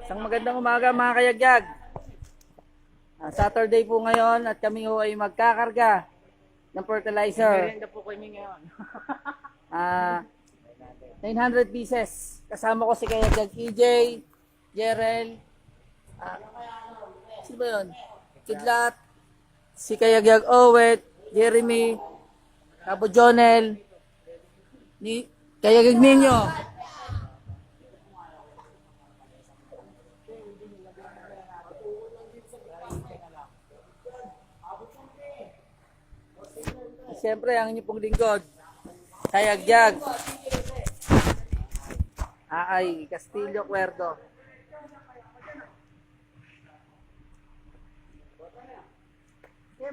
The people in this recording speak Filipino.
Isang magandang umaga mga kayagyag. Saturday po ngayon at kami ho ay magkakarga ng fertilizer. Merenda po kami ngayon. 900 pieces. Kasama ko si kayagyag EJ, Jerel, sino ba yun? Kidlat, si kayagyag Owet, Jeremy, Cabo Jonel, ni kayagyag Ninyo. Siyempre, ang inyong pong lingkod, kayagyag, Aay Castillo Cuerdo. Okay,